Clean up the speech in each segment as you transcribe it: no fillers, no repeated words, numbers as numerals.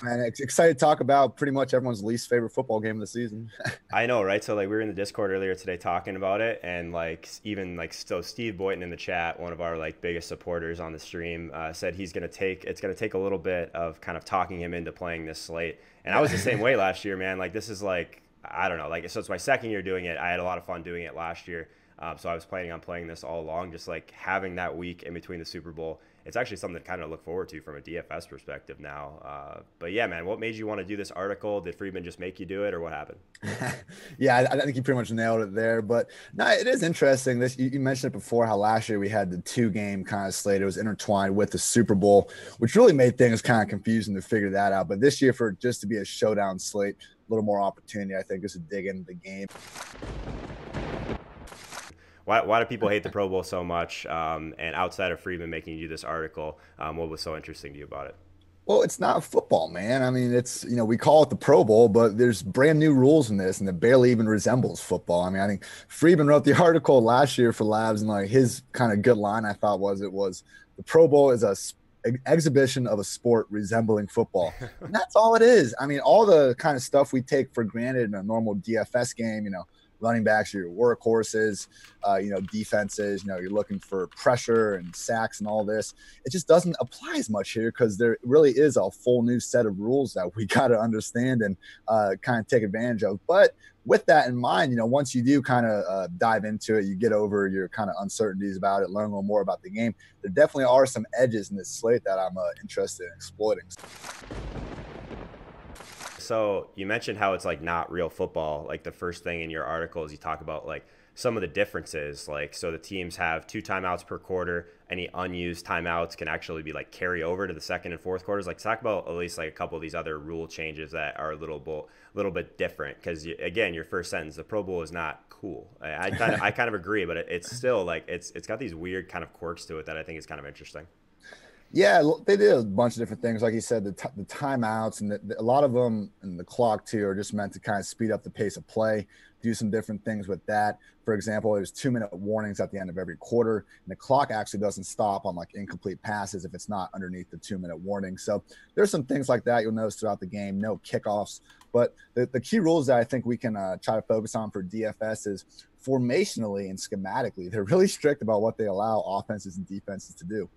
Man, excited to talk about pretty much everyone's least favorite football game of the season. I know, right? So like we were in the Discord earlier today talking about it, and like even like so Steve Boynton in the chat, one of our like biggest supporters on the stream, said it's gonna take a little bit of kind of talking him into playing this slate. And I was the same way last year, man. Like this is like I don't know, like so it's my second year doing it. I had a lot of fun doing it last year, so I was planning on playing this all along, just like having that week in between the Super Bowl. It's actually something to kind of look forward to from a DFS perspective now. But yeah, man, what made you want to do this article? Did Friedman just make you do it, or what happened? Yeah, I think you pretty much nailed it there. But no, it is interesting. This you mentioned it before how last year we had the two-game kind of slate. It was intertwined with the Super Bowl, which really made things kind of confusing to figure that out. But this year, for just to be a showdown slate, a little more opportunity, I think, just to dig into the game. Why do people hate the Pro Bowl so much? And outside of Friedman making you do this article, what was so interesting to you about it? Well, it's not football, man. I mean, it's, we call it the Pro Bowl, but there's brand new rules in this, and it barely even resembles football. I mean, I think Friedman wrote the article last year for Labs, and like his kind of good line I thought was the Pro Bowl is exhibition of a sport resembling football. And that's all it is. I mean, all the kind of stuff we take for granted in a normal DFS game, running backs are your workhorses, defenses, you're looking for pressure and sacks and all this. It just doesn't apply as much here because there really is a full new set of rules that we got to understand and kind of take advantage of. But with that in mind, once you do kind of dive into it, you get over your kind of uncertainties about it, learn a little more about the game. There definitely are some edges in this slate that I'm interested in exploiting. So you mentioned how it's like not real football. Like the first thing in your article is you talk about like some of the differences. Like so the teams have 2 timeouts per quarter. Any unused timeouts can actually be like carry over to the second and fourth quarters. Like talk about at least like a couple of these other rule changes that are a little bit different. Because again, your first sentence, the Pro Bowl is not cool. I kind of agree, but it's still like it's got these weird kind of quirks to it that I think is kind of interesting. Yeah, they did a bunch of different things. Like you said, the timeouts and a lot of them and the clock too are just meant to kind of speed up the pace of play, do some different things with that. For example, there's 2-minute warnings at the end of every quarter, and the clock actually doesn't stop on like incomplete passes if it's not underneath the 2-minute warning. So there's some things like that you'll notice throughout the game. No kickoffs, but the key rules that I think we can try to focus on for DFS is formationally and schematically. They're really strict about what they allow offenses and defenses to do.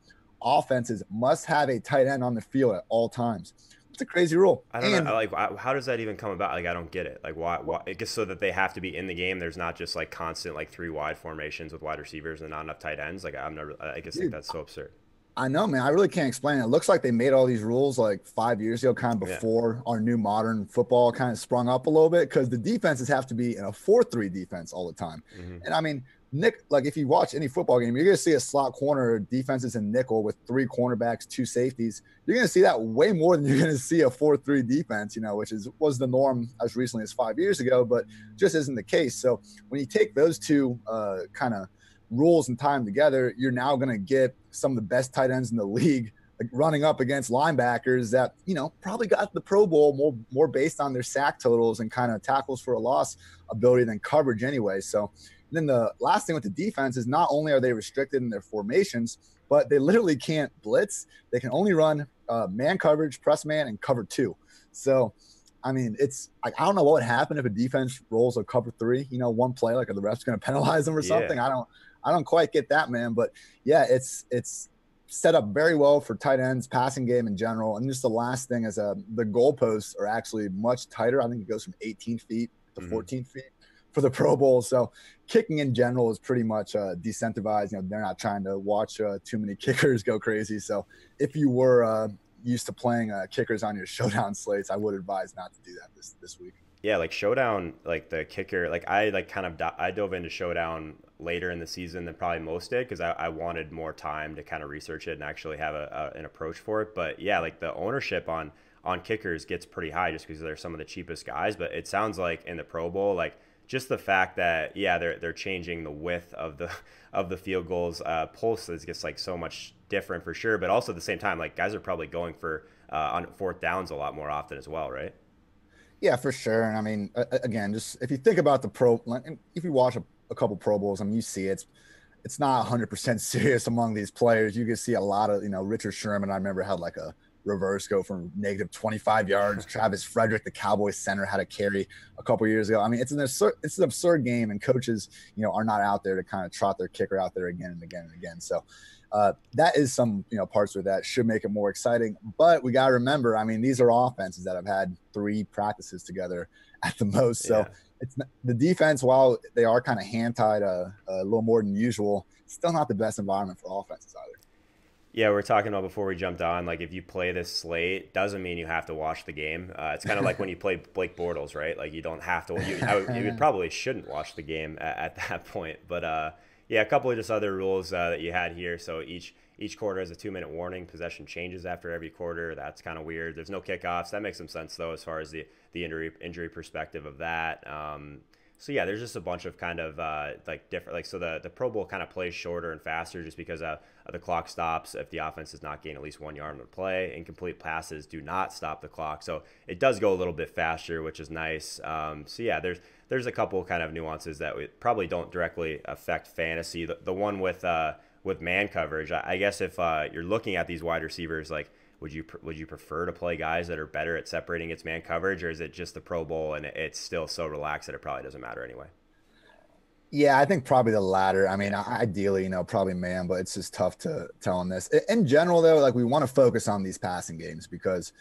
Offenses must have a tight end on the field at all times. It's a crazy rule. I don't know. Like, how does that even come about? Like, I don't get it. Like, why? I guess so that they have to be in the game. There's not just like constant like 3 wide formations with wide receivers and not enough tight ends. Like, I'm never. I guess like that's so absurd. I know, man. I really can't explain it. It looks like they made all these rules like 5 years ago, kind of Yeah. before our new modern football kind of sprung up a little bit, because the defenses have to be in a 4-3 defense all the time. Mm-hmm. And I mean, Nick, like if you watch any football game, you're going to see a slot corner defenses in nickel with 3 cornerbacks, 2 safeties. You're going to see that way more than you're going to see a 4-3 defense, which was the norm as recently as 5 years ago, but just isn't the case. So when you take those two kind of rules and tie them together, you're now going to get some of the best tight ends in the league like running up against linebackers that probably got the Pro Bowl more based on their sack totals and kind of tackles for a loss ability than coverage anyway. So then the last thing with the defense is not only are they restricted in their formations, but they literally can't blitz. They can only run man coverage, press man, and cover 2. So I mean, it's like I don't know what would happen if a defense rolls a cover 3, one play, like are the refs going to penalize them or something? Yeah. I don't quite get that, man. But yeah, it's set up very well for tight ends, passing game in general. And just the last thing is the goalposts are actually much tighter. I think it goes from 18 feet to 14 feet for the Pro Bowl. So kicking in general is pretty much decentralized. They're not trying to watch too many kickers go crazy. So if you were used to playing kickers on your showdown slates, I would advise not to do that this week. Yeah, like Showdown, like the kicker, like I like kind of I dove into Showdown later in the season than probably most did because I wanted more time to kind of research it and actually have an approach for it. But yeah, like the ownership on kickers gets pretty high just because they're some of the cheapest guys. But it sounds like in the Pro Bowl, like just the fact that they're changing the width of the field goals pulse is just like so much different for sure. But also at the same time, like guys are probably going for on fourth downs a lot more often as well, right? Yeah, for sure. And I mean, again, just if you think about if you watch a couple Pro Bowls, I mean, you see it's not 100% serious among these players. You can see a lot of, Richard Sherman, I remember had like a reverse, go from negative 25 yards. Travis Frederick, the Cowboys center, had a carry a couple years ago. I mean, it's an absurd game, and coaches, are not out there to kind of trot their kicker out there again and again and again. So that is some, parts where that should make it more exciting. But we got to remember, I mean, these are offenses that have had 3 practices together at the most. So it's the defense, while they are kind of hand-tied a little more than usual, still not the best environment for offenses either. Yeah, we were talking about before we jumped on, like if you play this slate, doesn't mean you have to watch the game. It's kind of like when you play Blake Bortles, right? Like you don't have to. You probably shouldn't watch the game at that point. But yeah, a couple of just other rules that you had here. So each quarter has a 2-minute warning. Possession changes after every quarter. That's kind of weird. There's no kickoffs. That makes some sense though, as far as the injury perspective of that. So yeah, there's just a bunch of kind of like different, like, so the Pro Bowl kind of plays shorter and faster just because the clock stops if the offense does not gain at least 1 yard on the play. Incomplete passes do not stop the clock, so it does go a little bit faster, which is nice. So yeah, there's a couple kind of nuances that probably don't directly affect fantasy. The one with man coverage, I guess if you're looking at these wide receivers, like, would you prefer to play guys that are better at separating its man coverage, or is it just the Pro Bowl and it's still so relaxed that it probably doesn't matter anyway? Yeah, I think probably the latter. I mean, ideally, probably man, but it's just tough to tell on this. In general, though, like, we want to focus on these passing games because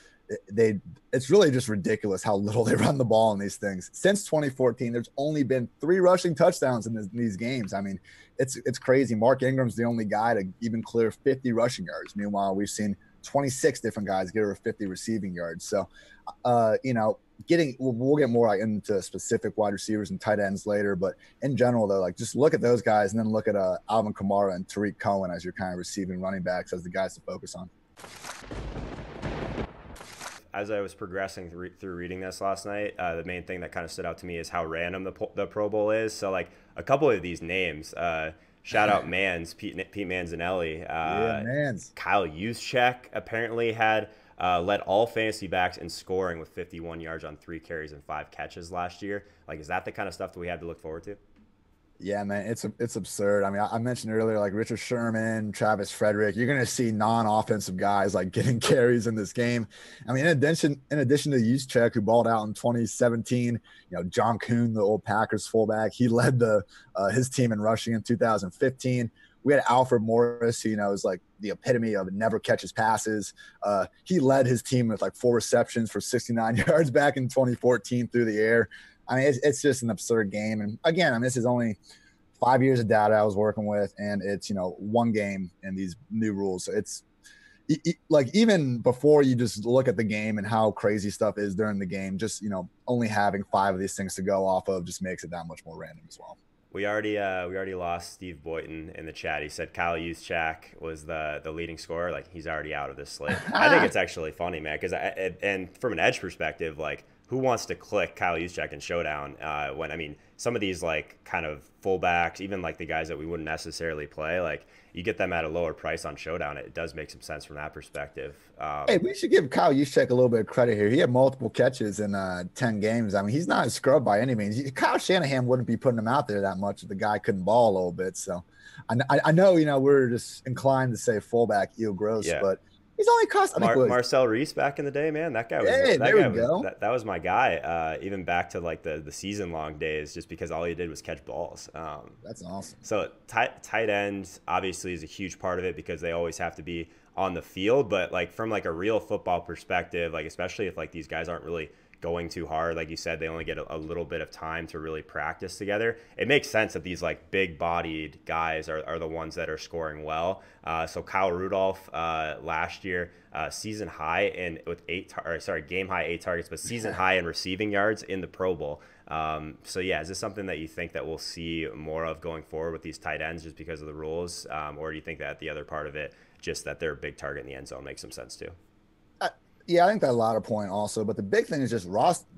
it's really just ridiculous how little they run the ball in these things. Since 2014, there's only been 3 rushing touchdowns in these games. I mean, it's crazy. Mark Ingram's the only guy to even clear 50 rushing yards. Meanwhile, we've seen 26 different guys get over 50 receiving yards. So, we'll get more into specific wide receivers and tight ends later, but in general though, like, just look at those guys and then look at Alvin Kamara and Tariq Cohen as your kind of receiving running backs as the guys to focus on. As I was progressing through reading this last night, the main thing that kind of stood out to me is how random the Pro Bowl is. So, like, a couple of these names, shout out Mans, Pete Manzanelli. Mans. Kyle Juszczyk apparently had led all fantasy backs in scoring with 51 yards on 3 carries and 5 catches last year. Like, is that the kind of stuff that we have to look forward to? Yeah, man, it's absurd. I mean, I mentioned earlier, like, Richard Sherman, Travis Frederick, you're going to see non-offensive guys like getting carries in this game. I mean, in addition to Juszczyk, who balled out in 2017, John Kuhn, the old Packers fullback, he led his team in rushing in 2015. We had Alfred Morris, who, is like the epitome of never catches passes. He led his team with like 4 receptions for 69 yards back in 2014 through the air. I mean, it's just an absurd game. And again, I mean, this is only 5 years of data I was working with, and it's, one game in these new rules. So it's like, even before you just look at the game and how crazy stuff is during the game, just, only having 5 of these things to go off of just makes it that much more random as well. We already lost Steve Boyton in the chat. He said Kyle Juszczyk was the leading scorer. Like, he's already out of this slate. I think it's actually funny, man, because and from an edge perspective, like, who wants to click Kyle Juszczyk in Showdown when, I mean, some of these, like, kind of fullbacks, even like the guys that we wouldn't necessarily play, like, you get them at a lower price on Showdown. It does make some sense from that perspective. Hey, we should give Kyle Juszczyk a little bit of credit here. He had multiple catches in 10 games. I mean, he's not a scrub by any means. Kyle Shanahan wouldn't be putting him out there that much if the guy couldn't ball a little bit. So I know, we're just inclined to say fullback eel gross, but he's only cost Marcel Reese back in the day, man. That guy was that was my guy. Even back to like the season long days, just because all he did was catch balls. That's awesome. So tight ends obviously is a huge part of it because they always have to be on the field. But like from like a real football perspective, like especially if like these guys aren't really going too hard, like you said, they only get a little bit of time to really practice together. It makes sense that these like big bodied guys are the ones that are scoring well. So Kyle Rudolph last year, season high in with game high 8 targets, but season high in receiving yards in the Pro Bowl. So yeah, is this something that you think that we'll see more of going forward with these tight ends just because of the rules? Or do you think that the other part of it, just that they're a big target in the end zone, makes some sense too? Yeah, I think that latter point also, but the big thing is just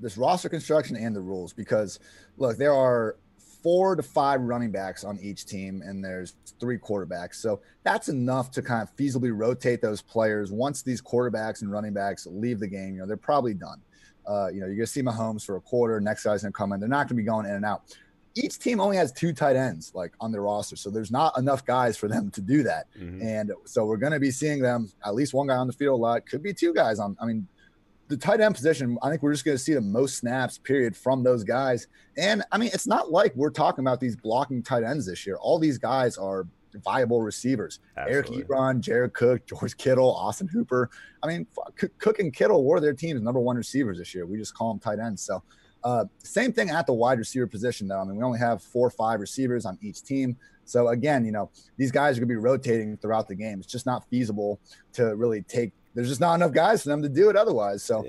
this roster construction and the rules, because look, there are 4 to 5 running backs on each team and there's 3 quarterbacks. So that's enough to kind of feasibly rotate those players. Once these quarterbacks and running backs leave the game, they're probably done. You're going to see Mahomes for a quarter. Next guy's going to come in. They're not going to be going in and out. each team only has 2 tight ends like on their roster. So there's not enough guys for them to do that. And so we're going to be seeing them, at least one guy on the field a lot, could be 2 guys on. I mean, the tight end position, I think we're just going to see the most snaps period from those guys. And I mean, it's not like we're talking about these blocking tight ends this year. All these guys are viable receivers. Absolutely. Eric Ebron, Jared Cook, George Kittle, Austin Hooper. I mean, Cook and Kittle were their team's #1 receivers this year. We just call them tight ends. So same thing at the wide receiver position, though. I mean, we only have 4 or 5 receivers on each team. So again, you know, these guys are going to be rotating throughout the game. It's just not feasible to really take. There's just not enough guys for them to do it otherwise. So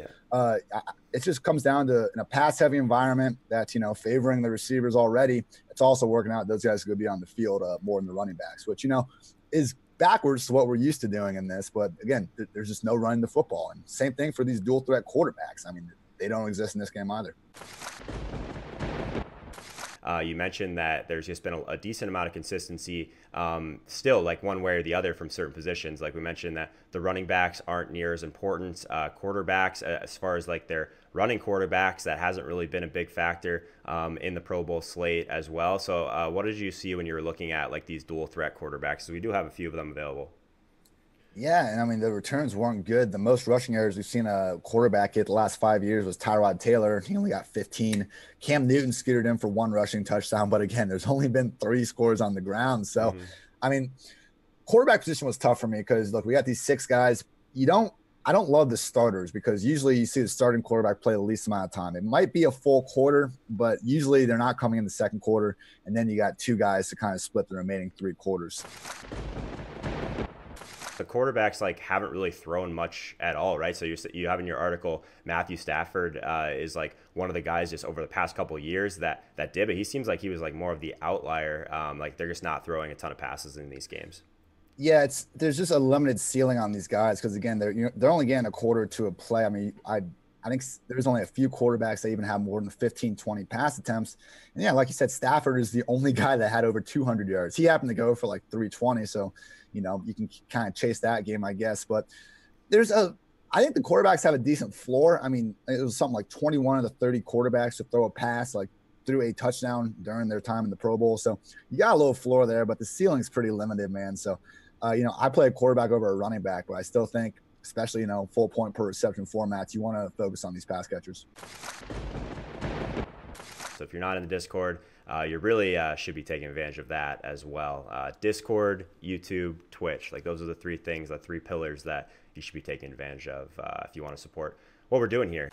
it just comes down to, in a pass-heavy environment that's, you know, favoring the receivers already. It's also working out. Those guys are going to be on the field more than the running backs, which, you know, is backwards to what we're used to doing in this. But again, there's just no running the football. And same thing for these dual threat quarterbacks. I mean, they don't exist in this game either. You mentioned that there's just been a decent amount of consistency still, like one way or the other from certain positions. Like we mentioned that the running backs aren't near as important. Quarterbacks, as far as like their running quarterbacks, that hasn't really been a big factor in the Pro Bowl slate as well. So what did you see when you were looking at like these dual threat quarterbacks? So we do have a few of them available. Yeah, and I mean, the returns weren't good. The most rushing yards we've seen a quarterback hit the last 5 years was Tyrod Taylor. He only got 15. Cam Newton scooted in for 1 rushing touchdown. But again, there's only been 3 scores on the ground. So, I mean, quarterback position was tough for me because, look, we got these 6 guys. I don't love the starters because usually you see the starting quarterback play the least amount of time. It might be a full quarter, but usually they're not coming in the second quarter. And then you got 2 guys to kind of split the remaining 3 quarters. The quarterbacks like haven't really thrown much at all, right? So you have in your article Matthew Stafford is like one of the guys just over the past couple of years that did, but he seems like he was like more of the outlier. Like they're just not throwing a ton of passes in these games. Yeah, there's just a limited ceiling on these guys because again they're only getting a quarter to a play. I mean, I think there's only a few quarterbacks that even have more than 15, 20 pass attempts. And yeah, like you said, Stafford is the only guy that had over 200 yards. He happened to go for like 320. So, you know, you can kind of chase that game, I guess. But I think the quarterbacks have a decent floor. I mean, it was something like 21 of the 30 quarterbacks to throw a pass, like threw a touchdown during their time in the Pro Bowl. So you got a little floor there, but the ceiling's pretty limited, man. So, you know, I play a quarterback over a running back, but I still think, especially, you know, full point per reception formats, you want to focus on these pass catchers. So if you're not in the Discord, you really should be taking advantage of that as well. Discord, YouTube, Twitch, like those are the 3 things, the 3 pillars that you should be taking advantage of if you want to support what we're doing here.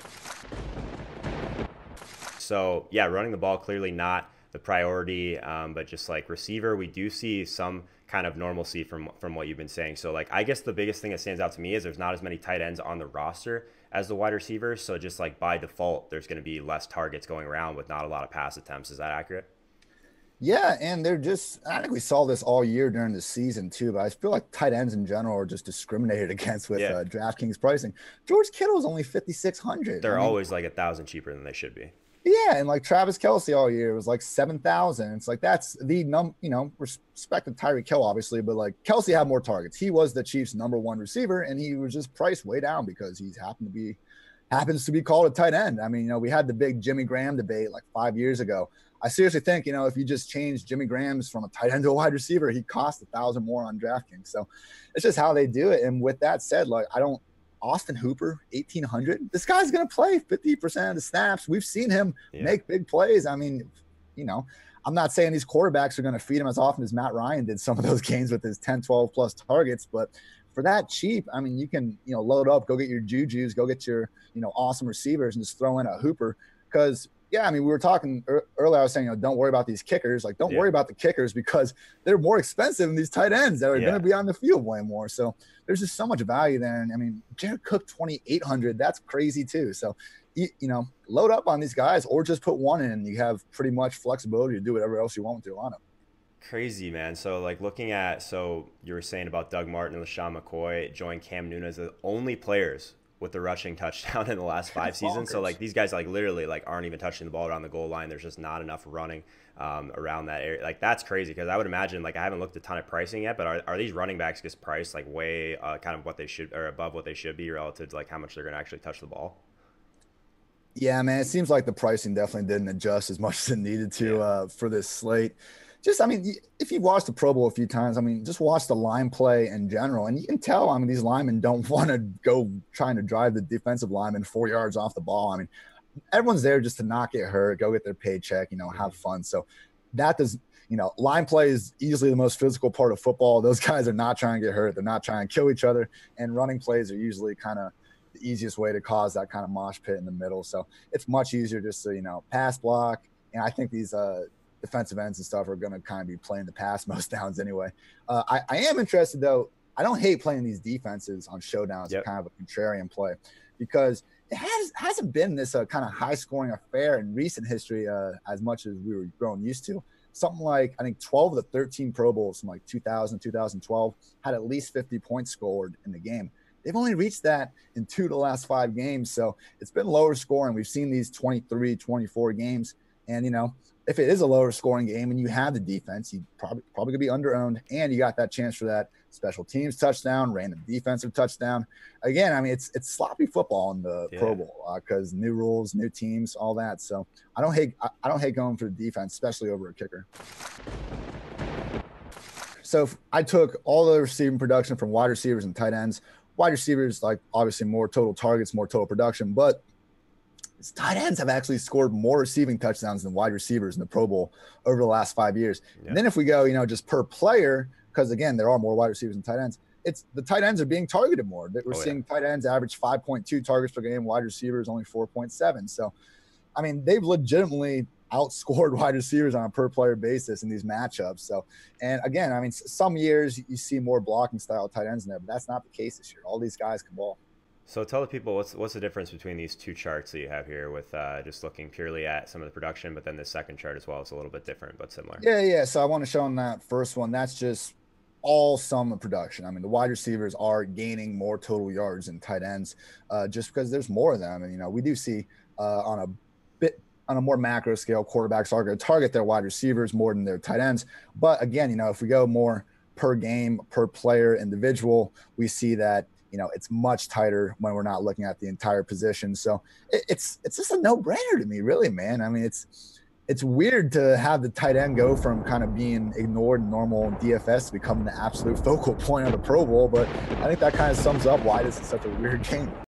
So yeah, running the ball, clearly not the priority, but just like receiver, we do see some kind of normalcy from what you've been saying. So like, I guess the biggest thing that stands out to me is there's not as many tight ends on the roster as the wide receivers. So just like by default, there's going to be less targets going around with not a lot of pass attempts. Is that accurate? Yeah, and I think we saw this all year during the season too, but I feel like tight ends in general are just discriminated against with DraftKings pricing. George Kittle is only 5,600. They're always like 1,000 cheaper than they should be. Yeah, and like Travis Kelce all year was like 7,000. It's like that's the you know, respect to Tyreek Hill obviously, but like Kelce had more targets. He was the Chiefs' #1 receiver, and he was just priced way down because he happens to be called a tight end. I mean, you know, we had the big Jimmy Graham debate like 5 years ago. I seriously think, you know, if you just change Jimmy Graham's from a tight end to a wide receiver, he'd cost 1,000 more on DraftKings. So it's just how they do it. And with that said, like Austin Hooper, 1,800. This guy's going to play 50% of the snaps. We've seen him make big plays. I mean, you know, I'm not saying these quarterbacks are going to feed him as often as Matt Ryan did some of those games with his 10, 12 plus targets. But for that cheap, I mean, you can, you know, load up, go get your Jujus, go get your, you know, awesome receivers and just throw in a Hooper. Because, yeah, I mean, we were talking earlier, I was saying, you know, don't worry about these kickers. Like, don't worry about the kickers because they're more expensive than these tight ends that are going to be on the field way more. So there's just so much value there. And I mean, Jared Cook, 2,800, that's crazy too. So, you know, load up on these guys or just put one in and you have pretty much flexibility to do whatever else you want with your lineup. Crazy, man. So like looking at, so you were saying about Doug Martin and LaShawn McCoy joined Cam Newton as the only players with the rushing touchdown in the last 5 seasons. So like these guys like literally like aren't even touching the ball around the goal line. There's just not enough running around that area. Like that's crazy because I would imagine, like, I haven't looked a ton of pricing yet, but are these running backs just priced like way kind of what they should or above what they should be relative to like how much they're going to actually touch the ball? Yeah, man, it seems like the pricing definitely didn't adjust as much as it needed to for this slate. Just, I mean, if you've watched the Pro Bowl a few times, I mean, just watch the line play in general, and you can tell. I mean, these linemen don't want to go trying to drive the defensive lineman 4 yards off the ball. I mean, everyone's there just to not get hurt, go get their paycheck, have fun. So that does, line play is easily the most physical part of football. Those guys are not trying to get hurt. They're not trying to kill each other. And running plays are usually kind of the easiest way to cause that kind of mosh pit in the middle. So it's much easier just to, pass block. And I think these defensive ends and stuff are going to kind of be playing the pass most downs anyway. I am interested, though. I don't hate playing these defenses on showdowns. Yep. Kind of a contrarian play, because it hasn't been this kind of high scoring affair in recent history as much as we were growing used to. Something like, I think 12 of the 13 Pro Bowls from like 2000, 2012 had at least 50 points scored in the game. They've only reached that in 2 of the last 5 games. So it's been lower scoring. We've seen these 23, 24 games. And, if it is a lower scoring game and you have the defense, you probably going to be under-owned, and you got that chance for that special teams touchdown, random defensive touchdown. Again, I mean, it's sloppy football in the Pro Bowl because new rules, new teams, all that. So I don't hate going for the defense, especially over a kicker. So I took all the receiving production from wide receivers and tight ends. Wide receivers, like, obviously more total targets, more total production, but tight ends have actually scored more receiving touchdowns than wide receivers in the Pro Bowl over the last 5 years. Yeah. And then if we go, just per player, because again, there are more wide receivers than tight ends, it's the tight ends are being targeted more. We're seeing tight ends average 5.2 targets per game, wide receivers only 4.7. So, I mean, they've legitimately outscored wide receivers on a per player basis in these matchups. So, and again, I mean, some years you see more blocking style tight ends in there, but that's not the case this year. All these guys can ball. So tell the people what's the difference between these two charts that you have here, with just looking purely at some of the production, but then the second chart as well is a little bit different but similar. Yeah. So I want to show on that first one, that's just all sum of production. I mean, the wide receivers are gaining more total yards than tight ends just because there's more of them. And, we do see on a more macro scale, quarterbacks are going to target their wide receivers more than their tight ends. But again, if we go more per game, per player, individual, we see that it's much tighter when we're not looking at the entire position. So it's just a no-brainer to me, really, man. I mean, it's weird to have the tight end go from kind of being ignored in normal DFS to becoming the absolute focal point of the Pro Bowl, but I think that kind of sums up why this is such a weird game.